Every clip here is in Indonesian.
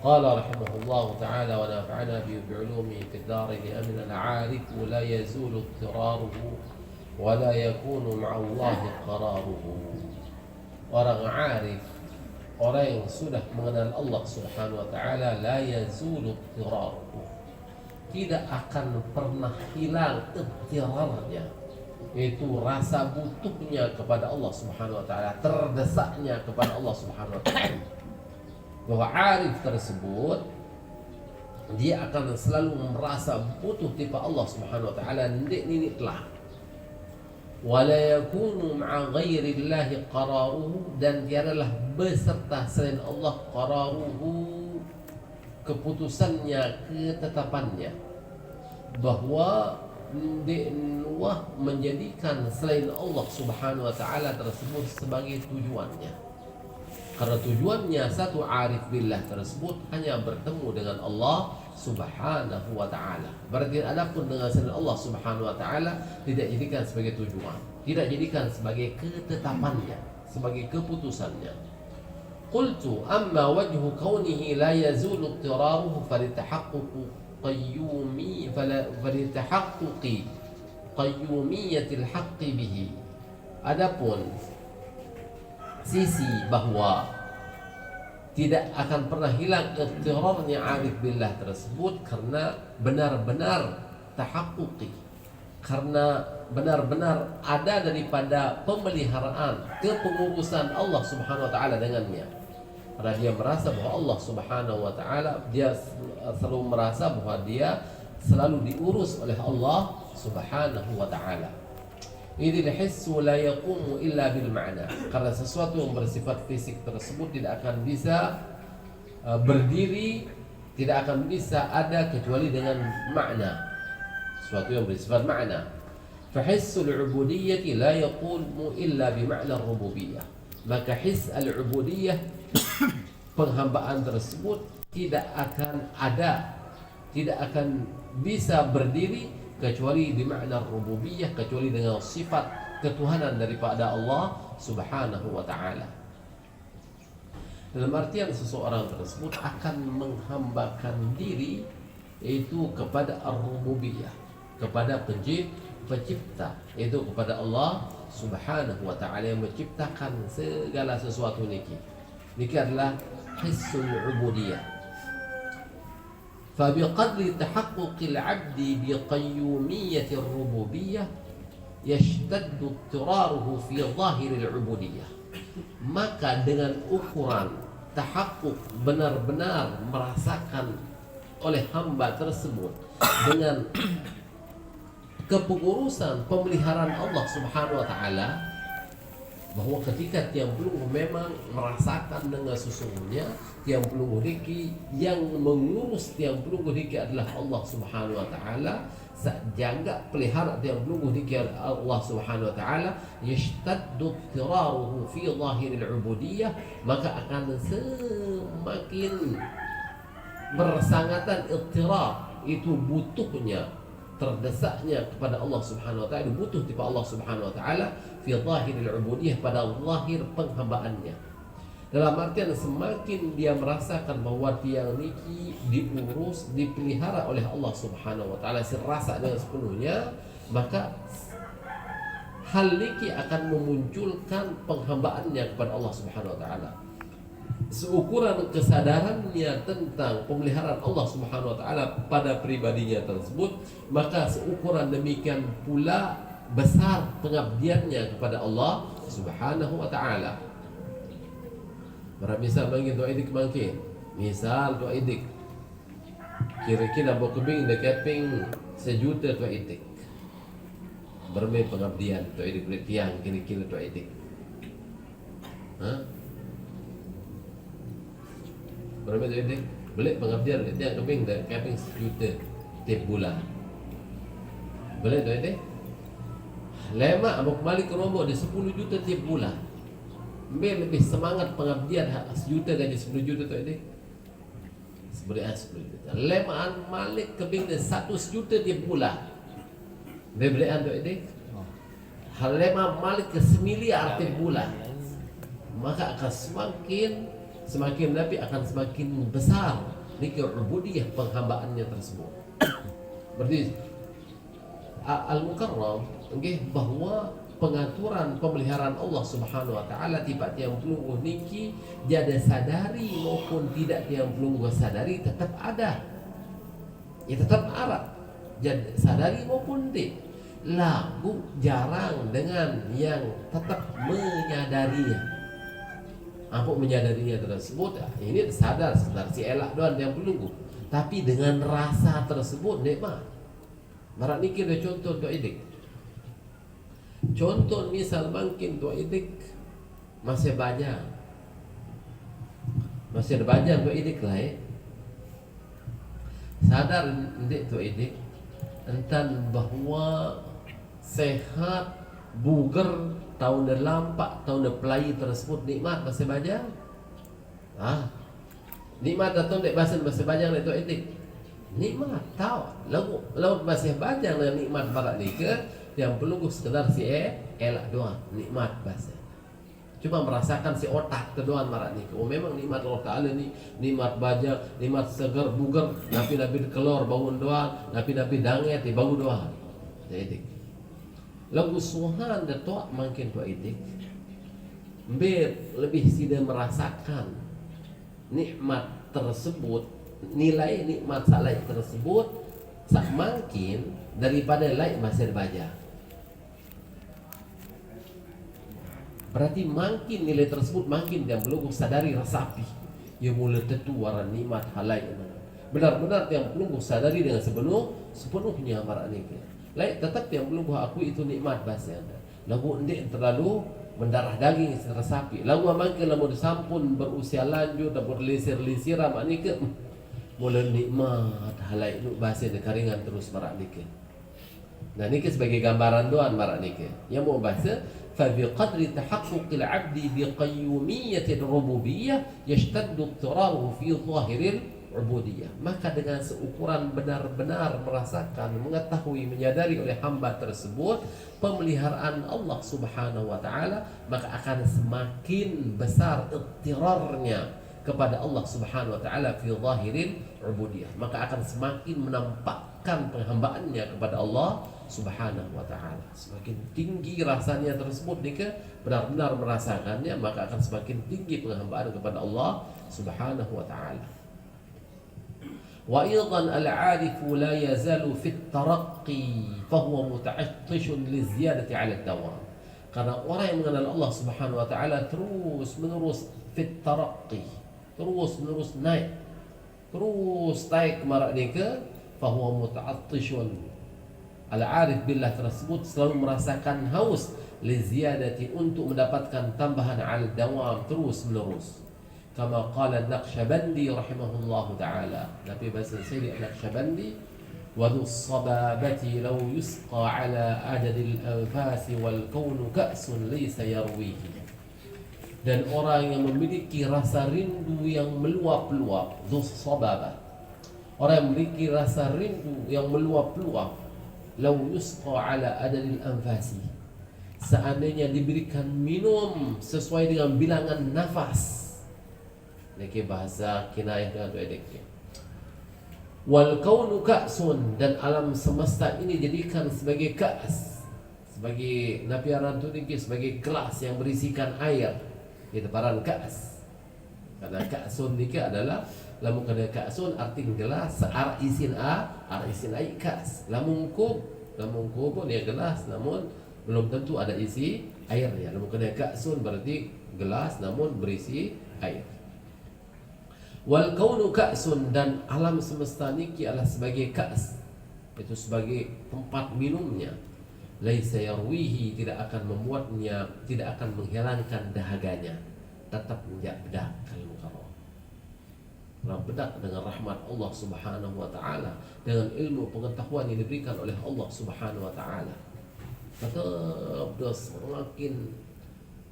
قال رحمه الله تعالى ونفعنا بعلومه في الدارين أمن العارف لا يزول اضطراره ولا يكون مع الله قراره. Orang arif, orang yang sudah mengenal Allah Subhanahu wa taala, la yazulu ittiraruhu, tidak akan pernah hilang ittirarnya, yaitu rasa butuhnya kepada Allah Subhanahu wa taala, terdesaknya kepada Allah Subhanahu wa taala. Bahwa arif tersebut dia akan selalu merasa butuh kepada Allah Subhanahu wa taala, ini telah wala yakunu ma'a ghairillahi qararuhu, dan tiadalah beserta selain Allah qararuhu, keputusannya, ketetapannya, bahwa Allah menjadikan selain Allah Subhanahu wa taala tersebut sebagai tujuannya. Karena tujuannya satu arif billah tersebut hanya bertemu dengan Allah Subhanahu wa taala. Berarti adapun dengan selain Allah Subhanahu wa taala tidak jadikan sebagai tujuan, tidak jadikan sebagai ketetapannya, sebagai keputusannya. Qultu amma wajhu kaunihi la yazulu ittiraruhu falitahaqquqi qayyumiyatil haqqi bihi. Adapun sisi bahwa tidak akan pernah hilang ittirarnya arif billah tersebut karena benar-benar tahaqquqi, karena benar-benar ada daripada pemeliharaan kepengurusan Allah Subhanahu wa taala dengannya. Karena dia merasa bahwa Allah Subhanahu wa taala, dia selalu merasa bahwa dia selalu diurus oleh Allah Subhanahu wa taala. Idil hissu la yaqumu illa bil ma'na, karena sesuatu yang bersifat fisik tersebut tidak akan bisa berdiri, tidak akan bisa ada kecuali dengan makna, sesuatu yang bersifat makna. Fa hissul ubudiyyati la yaqumu illa bi ma'na rububiyyah, maka his al-ubudiyyah, penghambaan tersebut tidak akan ada, tidak akan bisa berdiri kecuali di makna rububiyah, kecuali dengan sifat ketuhanan daripada Allah Subhanahu wa taala. Dalam artian seseorang tersebut akan menghambakan diri itu kepada ar-rububiyah, kepada pencipta, yaitu kepada Allah Subhanahu wa taala yang menciptakan segala sesuatu niki. Niki adalah hissul ubudiyah. فبقدر تحقق العبد بقيومية الربوبية يشتد اضطراره في ظاهر العبودية. Maka dengan ukuran tahakkuk, benar-benar merasakan oleh hamba tersebut dengan kepengurusan pemeliharaan Allah Subhanahu wa taala, bahwa ketika tiang pelunggu memang merasakan dengan sesungguhnya tiang pelunggu diki, yang mengurus tiang pelunggu diki adalah Allah Subhanahu wa taala, jangka pelihara tiang pelunggu diki Allah Subhanahu wa taala, yashtaddu ittiraruhu fi zahiril ubudiyah, maka akan semakin bersangatan ittirar, itu butuhnya, terdesaknya kepada Allah Subhanahu wa taala, butuh kepada Allah Subhanahu wa taala fi zahiril ubudiyah, pada zahir penghambaannya. Dalam artian semakin dia merasakan bahwa tiang niki diurus, dipelihara oleh Allah Subhanahu wa taala, serasa dengan sepenuhnya, maka hal niki akan memunculkan penghambaannya kepada Allah Subhanahu wa taala. Seukuran kesadarannya tentang pemeliharaan Allah Subhanahu wa taala pada pribadinya tersebut, maka seukuran demikian pula besar pengabdiannya kepada Allah Subhanahu wa taala. Misal bagi doa idik mungkin, misal doa idik kira-kira bawa kebing dekaping 1 juta doa idik, bermain pengabdian doa idik boleh tiang kira-kira doa idik. Berapa tu ini? Boleh pengabdian dia keping dah keping 1 juta tiap bulan. Boleh tu ini? Lama abang balik ke rumah dia 10 juta tiap bulan. Ambil lebih semangat pengabdian 1 juta gaji 10 juta tu ini. Sebenarnya 10 juta. Lemaan malik keping dia 1 juta tiap bulan. Bebelean tu ini. Hal lema malik ke 1 miliar tiap bulan. Maka akan semakin semakin Nabi akan semakin besar niki ubudiyah penghambaannya tersebut. Berarti Al-Mukarram nggih bahwa pengaturan pemeliharaan Allah Subhanahu wa taala tiba tiang pelungguh niki jada sadari maupun tidak tiang pelungguh sadari tetap ada. Ya tetap ada. Jada sadari maupun tidak. Lagu jarang dengan yang tetap menyadarinya. Apa menyadarinya tersebut? Ini sadar sekedar si elak doang yang pelungguh. Tapi dengan rasa tersebut nikmat. Marak niki ada contoh doa idik. Contoh misal mungkin doa idik masih banyak. Masih ada banyak doa idik lah ya. Sadar ndik doa idik entan bahwa sehat buger tahun lampak tahun pelai tersebut nikmat masih banyak. Nikmat atau ndik masih banyak itu etik. Nikmat tahu laut masih banyak dengan nikmat barat ni ke yang perlu sekedar si elak doang nikmat bahasa. Cuma merasakan si otak kedoan marak ni. Oh memang nikmat Allah Ta'ala ni nikmat banyak, nikmat segar bugar, nabi-nabi kelor bangun doang, nabi-nabi danget di bangun doang. Etik. Lagu suhan dan toak makin tua etik. Lebih tidak merasakan nikmat tersebut, nilai nikmat salai tersebut sak makin daripada lain masih banyak. Berarti makin nilai tersebut makin dia belum sadari rasapi. Ia mula tentu waran nikmat halai. Benar-benar yang belum sadari dengan sepenuhnya marak ni. Lain tetap yang belum aku itu nikmat bahasa anda. Lagu ndik terlalu mendarah daging rasapi. Lagu makin lamu disampun berusia lanjut dan berlisir-lisir mak ni ke mula nikmat halai nu bahasa karingan terus marak ni ke. Nah ni ke sebagai gambaran doan marak ni ke. Yang mau bahasa فبقدر تحقق العبد بقيومية الربوبية يشتد اضطراره في ظاهر العبودية. Maka dengan seukuran benar-benar merasakan, mengetahui, menyadari oleh hamba tersebut pemeliharaan Allah Subhanahu wa taala, maka akan semakin besar iktirarnya kepada Allah Subhanahu wa taala fi zahiril ubudiyah. Maka akan semakin menampakkan penghambaannya kepada Allah Subhanahu wa ta'ala. Semakin tinggi rasanya tersebut jika benar-benar merasakannya, maka akan semakin tinggi penghambaan kepada Allah Subhanahu wa ta'ala. Wa aidan al-'arifu la yazalu fi at-taraqqi fa huwa muta'attishun li ziyadati 'ala ad-dawam. Karena orang yang mengenal Allah Subhanahu wa ta'ala terus menerus fi at-taraqqi, terus menerus naik marak nika, fa huwa muta'attishun. Al-arif billah tersebut selalu merasakan haus li ziyadati untuk mendapatkan tambahan al-dawam terus menerus. Kama qala Naqsyabandi rahimahullahu taala. Nabi bahasa Sayyid Naqsyabandi wa dhus-sababati law yusqa ala adadil anfasi wal kaunu ka'sun laysa yarwihi. Dan orang yang memiliki rasa rindu yang meluap-luap, dhus-sababah. Orang yang memiliki rasa rindu yang meluap-luap, law yusqa ala adadil anfasi, seandainya diberikan minum sesuai dengan bilangan nafas. Ini bahasa kinayah dengan doedek. Wal kaunu ka'sun, dan alam semesta ini jadikan sebagai ka'as, sebagai napiaran tu ni sebagai gelas yang berisikan air. Itu paran ka'as. Karena ka'sun ni adalah lamun kada ka'sun arti gelas, ar isin air kas. Lamun kub pun dia gelas namun belum tentu ada isi airnya. Lamun kada ka'sun berarti gelas namun berisi air. Wal kaunu ka'sun, dan alam semesta niki adalah sebagai ka'as, itu sebagai tempat minumnya. Laisa yarwihi, tidak akan membuatnya, tidak akan menghilangkan dahaganya, tetap menjadi bedak kalau orang bedak dengan rahmat Allah Subhanahu wa ta'ala, dengan ilmu pengetahuan yang diberikan oleh Allah Subhanahu wa ta'ala. Tetap dia semakin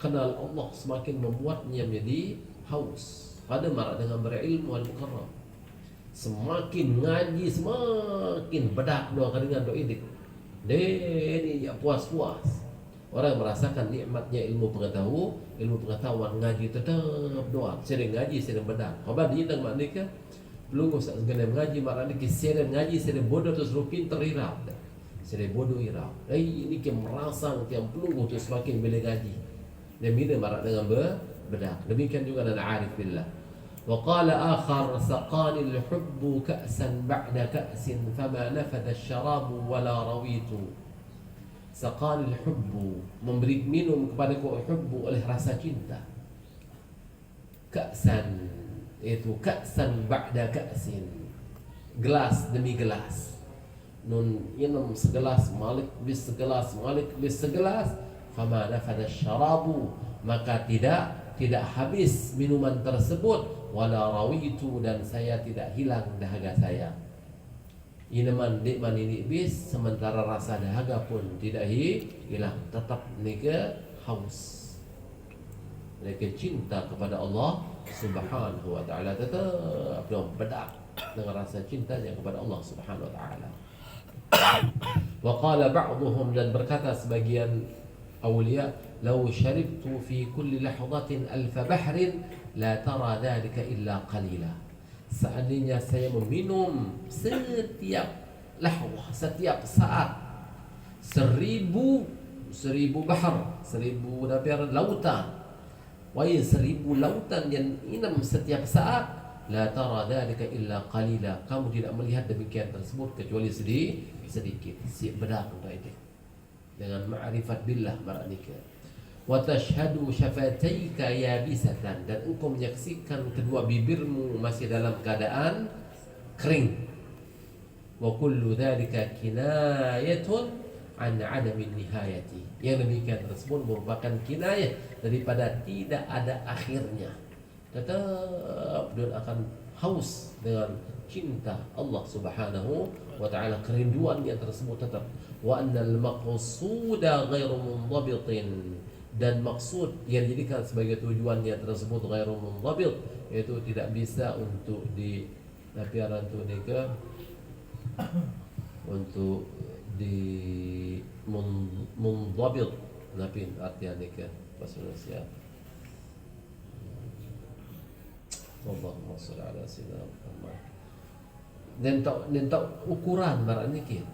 kenal Allah, semakin membuatnya menjadi haus. Pada marak dengan berilmu al-mukarram, semakin ngaji semakin bedak doa dengan doa ini. Ini ya puas-puas. Orang merasakan nikmatnya ilmu pengetahuan ngaji tetap doa. Sering ngaji, sering benar. Kabar dia tang mak nikah belum usah segala ngaji mak nikah sering ngaji, sering bodoh terus rupin terirap. Sering bodoh irap. Ini ke merangsang yang pelunggu tu semakin bila ngaji. Dan bila marak dengan benar. Demikian juga dengan arif billah. وقال آخر سقاني الحب كأسا بعد كأس فما نفد الشراب ولا رويت. Saqanil hubbu, memberi minum kepadaku hubbu oleh rasa cinta. Ka'san, itu ka'san ba'da ka'sin, gelas demi gelas. Nun minum segelas, malik bis segelas, malik bis segelas. Fama nafada syarabu, maka tidak habis minuman tersebut. Wala rawitu, dan saya tidak hilang dahaga saya. Inaman nikman ini bis, sementara rasa dahaga pun tidak hilang, tetap nika haus, nika cinta kepada Allah Subhanahu wa taala, tetap bedak dengan rasa cintanya kepada Allah Subhanahu wa taala. Wa qala ba'dhum, dan berkata sebagian awliya, law sharibtu fi kulli lahzatin alf bahrin la tara dhalika illa qalila. Seandainya saya meminum setiap lahwah, setiap saat 1000 bahar, 1000 lautan, 1000 lautan yang minum setiap saat, la tara dhalika illa qalila, kamu tidak melihat demikian tersebut kecuali sedikit. Si bedak itu dengan ma'rifat billah maranika. Wa tashhadu syafataika yabisatan, dan engkau menyaksikan kedua bibirmu masih dalam keadaan kering. Wa kullu dhalika kinayatun an 'adami nihayati, yang demikian tersebut merupakan kinayah daripada tidak ada akhirnya. Tetap dia akan haus dengan cinta Allah Subhanahu wa taala, kerinduannya tersebut tetap. Wa annal maqsuda ghairu mundhabitin, dan maksud yang dijadikan sebagai tujuannya tersebut ghairu mundhabit, yaitu tidak bisa untuk di napiaran tu nika untuk di mundhabit, tapi artinya nika bahasa Indonesia. Allahumma shalli ala sayyidina Muhammad. Dan tak ukuran barat niki,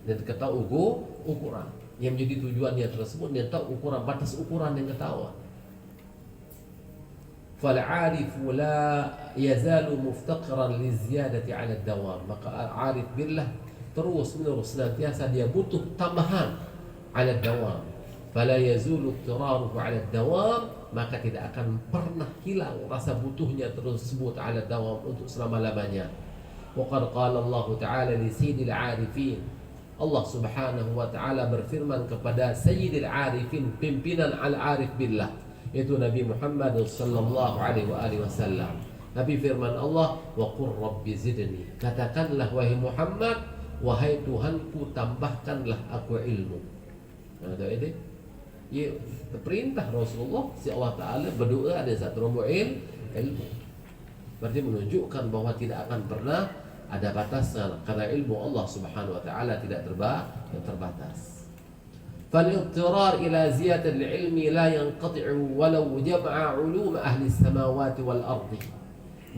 dan kata ukuran yang menjadi tujuannya tersebut, dia tahu ukuran, batas ukuran yang ketahuan. Fal-'arifu la yazalu muftaqiran liziyadati 'ala ad-dawam, maka arif billah terus menerus senantiasa dia butuh tambahan 'ala ad-dawam. Fala yazulu ittiraruhu 'ala ad-dawam, maka tidak akan pernah hilang rasa butuhnya tersebut 'ala ad-dawam untuk selama-lamanya. Wa qad qala Allah Ta'ala li sayyidil 'arifin, Allah Subhanahu wa taala berfirman kepada Sayyidil Arifin, pimpinan al-arif billah, yaitu Nabi Muhammad sallallahu alaihi wasallam. Nabi firman Allah, wa qur rabbi zidni, katakanlah wahai Muhammad, wahai Tuhanku tambahkanlah aku ilmu. Nah, itu ya perintah Rasulullah si Allah taala berdoa ada satu ilmu. Berarti menunjukkan bahwa tidak akan pernah ada batasnya, karena ilmu Allah Subhanahu wa taala tidak terbatas. Fal-ittirar ila ziyadatil ilmi la yanqati'u walau jama'a 'ulum ahli samawati wal ardi.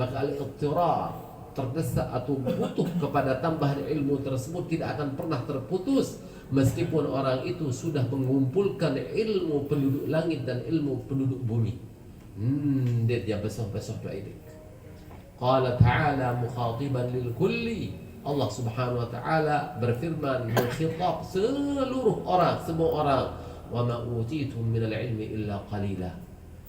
Maka al-ittirar, terdesak atau butuh kepada tambahan ilmu tersebut tidak akan pernah terputus meskipun orang itu sudah mengumpulkan ilmu penduduk langit dan ilmu penduduk bumi. Dia besar-besar doa ini. Qala ta'ala mukhatiban lil kulli, Allah Subhanahu wa taala berfirman mengkhitab seluruh orang, semua orang, wa ma utitum minal ilmi illa qalila,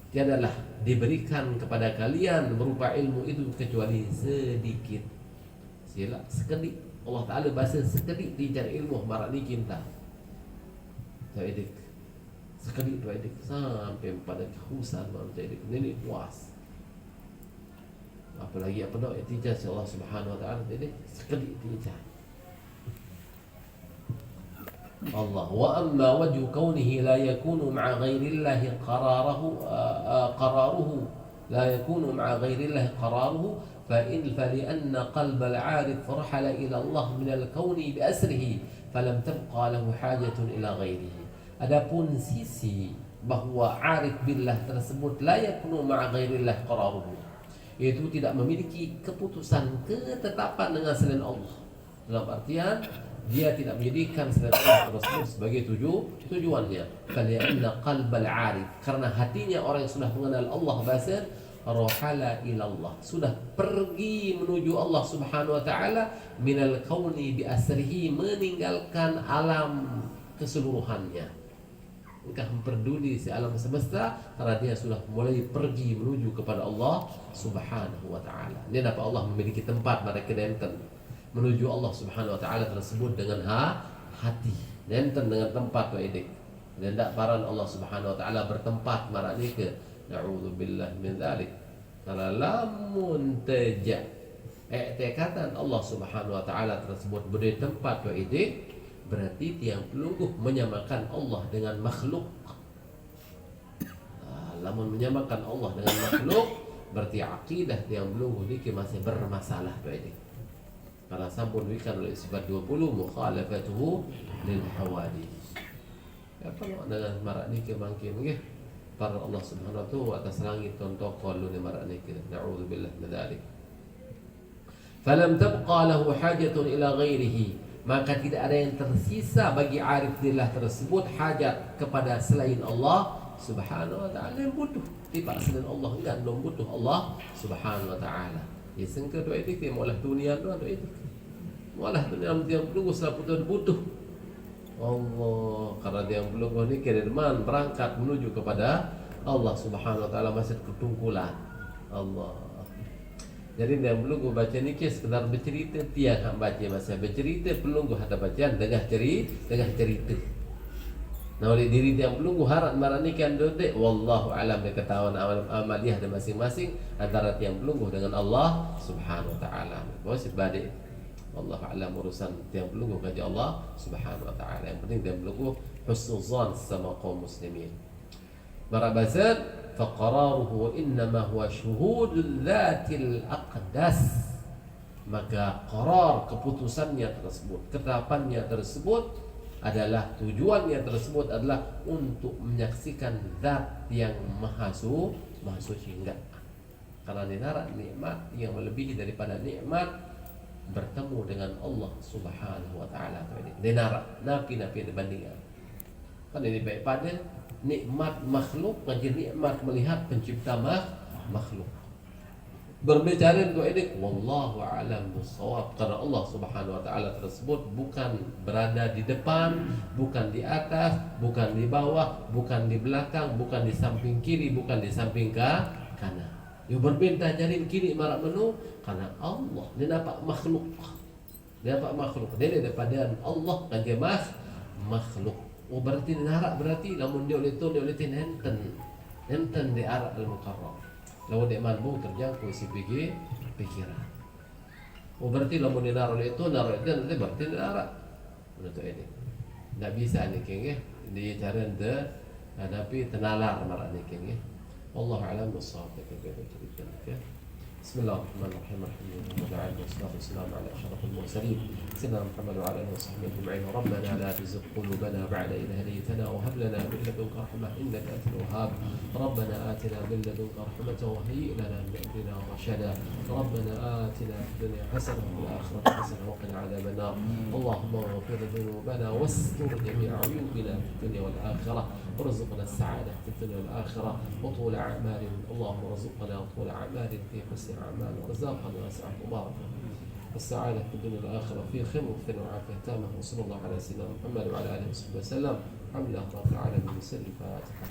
tiadalah diberikan kepada kalian berupa ilmu itu kecuali sedikit. Sila sekedik, Allah taala bahasa sekedik dijar ilmu marani cinta. Tauhid sekedik tauhid sampai pada kehusan manusia ini puas. Apalagi apa nak itijaz Allah Subhanahu wa taala, jadi sekali itijaz Allah. Wa amma wajhu kaunihi la yakunu ma'a ghairillahi qararuhu la yakunu ma'a ghairillahi qararuhu فلأن قلب العارف رحل إلى الله من الكون بأسره فلم تبقى له حاجة إلى غيره. Adapun sisi bahwa arif billah tersebut la yakunu ma'a ghairillah qararuhu, yaitu tidak memiliki keputusan ketetapan dengan selain Allah. Dalam artian dia tidak menjadikan selain Allah tersebut sebagai tujuannya. Karena qalbal arif, karena hatinya orang yang sudah mengenal Allah basir, rohala ilallah, sudah pergi menuju Allah subhanahu wa ta'ala, minal kauni bi asrihi, meninggalkan alam keseluruhannya. Engkau memperduli si alam semesta, karena dia sudah mulai pergi menuju kepada Allah subhanahu wa ta'ala. Dia dapat Allah memiliki tempat mereka nenten menuju Allah subhanahu wa ta'ala tersebut dengan hati, nenten dengan tempat wa idik. Dan tak paran Allah subhanahu wa ta'ala bertempat marani ke na'udzubillah min dzalik. Kalau lamun teja i'tikatan Allah subhanahu wa ta'ala tersebut beri tempat wa idik, berarti tiang pelungguh menyamakan Allah dengan makhluk. Lamun menyamakan Allah dengan makhluk, berarti akidah tiang pelungguh ini masih bermasalah wa idik. Karena sampun wikan oleh sifat 20 mukhalafatuhu lil hawadith. Apa dengan marak nikah mungkin nggih? Para Allah subhanahu wa ta'ala atas langit contoh qalu ni marak nikah. Na'udzubillah min dzalik. Falam tabqa lahu hajatun ila ghairihi, maka tidak ada yang tersisa bagi arif billah tersebut hajat kepada selain Allah subhanahu wa ta'ala, yang butuh tiba selain Allah enggak belum butuh Allah subhanahu wa ta'ala. Ya sengke doa itu dia mualah dunia doa itu. Mualah dunia yang belum usah butuh Allah, karena dia yang belum ni kiriman berangkat menuju kepada Allah subhanahu wa ta'ala masih ketungkulan Allah. Jadi dia belum baca ni sekedar bercerita, tiang hak baca masa bercerita belum ada bacaan tengah cerita. Nah oleh diri dia belum harap marani kan dodek, wallahu alam, dia ketahuan amaliyah dan masing-masing antara tiang belum dengan Allah subhanahu wa ta'ala. Bos balik wallahu alam urusan tiang belum kepada Allah subhanahu wa ta'ala. Yang penting dia belum husnuzan sama kaum muslimin. Barabazat faqararuhu innama huwa syuhudul dhatil aqdas, maka qarar keputusannya tersebut, ketetapannya tersebut adalah tujuannya tersebut adalah untuk menyaksikan zat yang maha suci. Enggak, karena dinarak nikmat yang melebihi daripada nikmat bertemu dengan Allah subhanahu wa ta'ala. Dinarak napi dibandingkan kan ini baik pada nikmat makhluk dengan nikmat melihat pencipta makhluk. Berbicara doa ini wallahu a'lam bissawab, karena Allah subhanahu wa ta'ala tersebut bukan berada di depan, bukan di atas, bukan di bawah, bukan di belakang, bukan di samping kiri, bukan di samping kanan. Yang berbintah jaring kiri marak menu karena Allah dia dapat makhluk. Dia daripada Allah kan dia makhluk. Oh berarti narak, berarti namun dia oleh nenten di arah al-mukarram. Lalu dia mampu terjangkau si pikiran. Oh berarti lamun dia naruh itu nanti berarti narak. Untuk ini tidak bisa nih kengnya di cara ente hadapi tenalar marak nih kengnya. Wallahu a'lam bissawab. Bismillahirrahmanirrahim. Alhamdulillah wassalatu wassalamu ala asyrafil mursalin sayyidina Muhammad wa ala alihi washabbihi ajma'in. Rabbana la tuzigh qulubana ba'da idh hadaytana wa hab lana min ladunka rahmah innaka antal wahhab. Rabbana atina min ladunka rahmatan wa hayyi' lana min amrina rashada. Rabbana atina fid dunya hasanah wa fil akhirati hasanah wa qina adhaban nar. Allahumma ighfir dhunubana wastur jami'a 'uyubina fid dunya wal akhirah. وارزقنا السعادة في الدنيا والآخرة وطول أعمال. اللهم ارزقنا طول أعمال في حسن أعمال ورزاقا واسعة مباركة السعادة في الدنيا والآخرة في خير وفي وعافية تامة. وصلى الله على سيدنا محمد وعلى آله وصحبه وسلم. الحمد لله رب العالمين. بسر الفاتحة.